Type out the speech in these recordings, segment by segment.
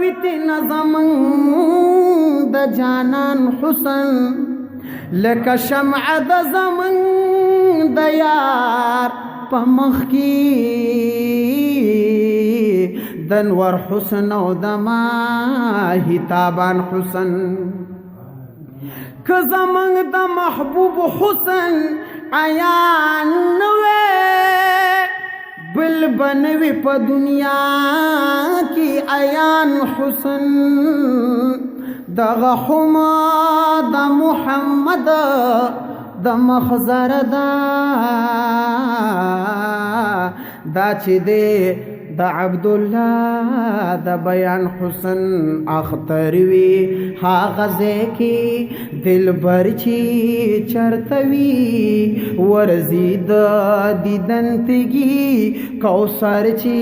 ویتی نظمن د جانان حسن لکه شمع د زمن د یار په مخ کې د انور حسن او د ماهتابان حسن که زمن د محبوب حسن عیان نوے بل بنوی پا دنیا کی عیان حسن دغه حما د محمد د مخزر دا چې دی د عبدالله د بیان حسن اختر وی هغه ځای کې دلبر چې چرته وي ورځي د دیدن تږي کوثر چې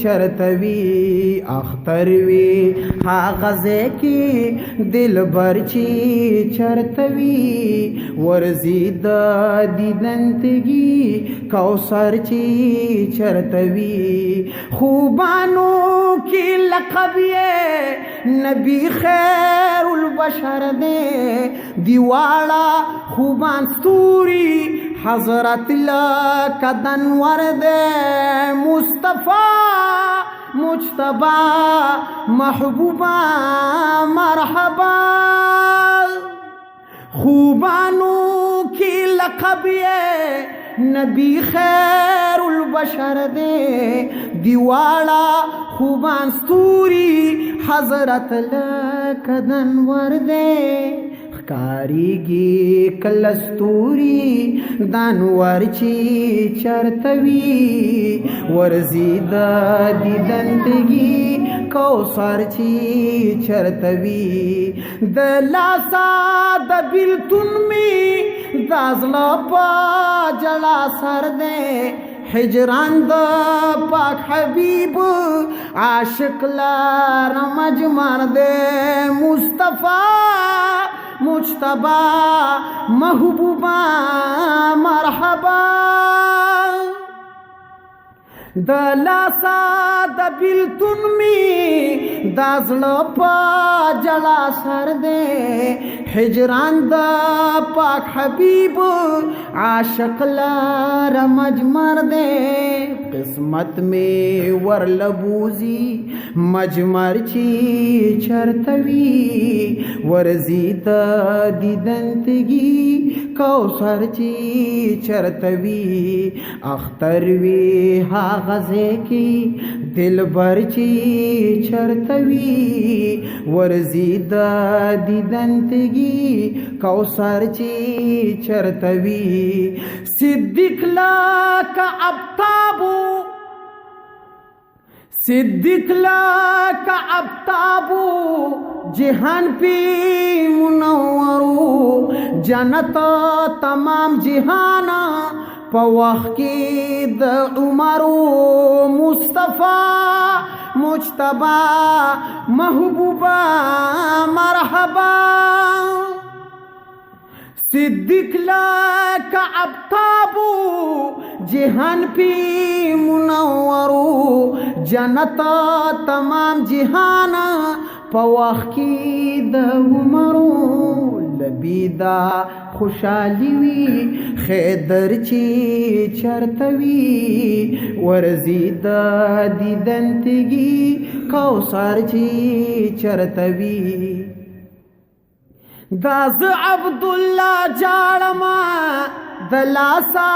چرته وي اختر وی هغه ځای کې دلبر چې چرته وي ورځي د دیدن تږي کوثر چې چرته وي خوبانو کی لقب یہ نبی خیر البشر دے دیوالا خوبان ستوری حضرت لکدنور دے مصطفیٰ مجتبہ محبوبہ مرحبا خوبانو کی لقب یہ نبی خیر البشر دے دیوالا خوبان ستوری حضرت لکدنور دے خکاریگی کلستوری دانور چی چرتوی ورزی دا دیدندگی کوثر چی چرتوی دلاسا دبیلتون می دازلا پا جلا سر دے حجران دا پاک حبیب عاشق لار مجمر دے مصطفیٰ مجتبہ محبوبہ مرحبا دلاسا دبیلتون می دازلا پا جلا سر دے حجران دا پاک حبیب عاشق لار مجمر دے قسمت میں ورلبوزی مجمر چی چرتوی ورزی دا دیدنتگی کوثر چی چرتوی اختروی غزے کی دلبر چی چرتوی ورزی دا دیدنتگی کوثر چی چرتوی صدیق لاکا ابتابو صدیق لاکا ابتابو جہان پی منورو جنت تمام جہانا پوخ کی د عمرو مصطفیٰ مجتبہ محبوبہ مرحبا صدیق لاکا ابتابو جہان پی منورو جنت تمام جہانا پوخ کی د عمرو لبیدا خوشالی وی خیدر چی چرتوی ورزی دا دیدنتگی کوثر چی چرتوی داز عبداللہ جارما دلاسا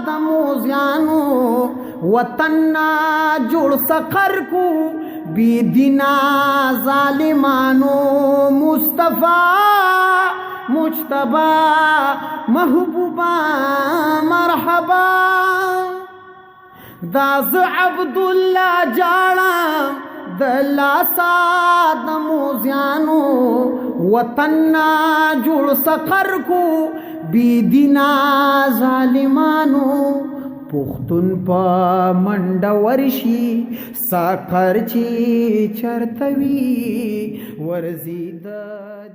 دموزیانو وطننا جوڑ سقر کو بی دینا ظالمانو مصطفیٰ مجتبہ محبوبہ مرحبا داز عبداللہ جاڑا دلاسا دموزیانو وطننا جوڑ سقر کو بی دینا ظالمانو پختون پا منډه ورشي ساقر چی چرتوی ورزی د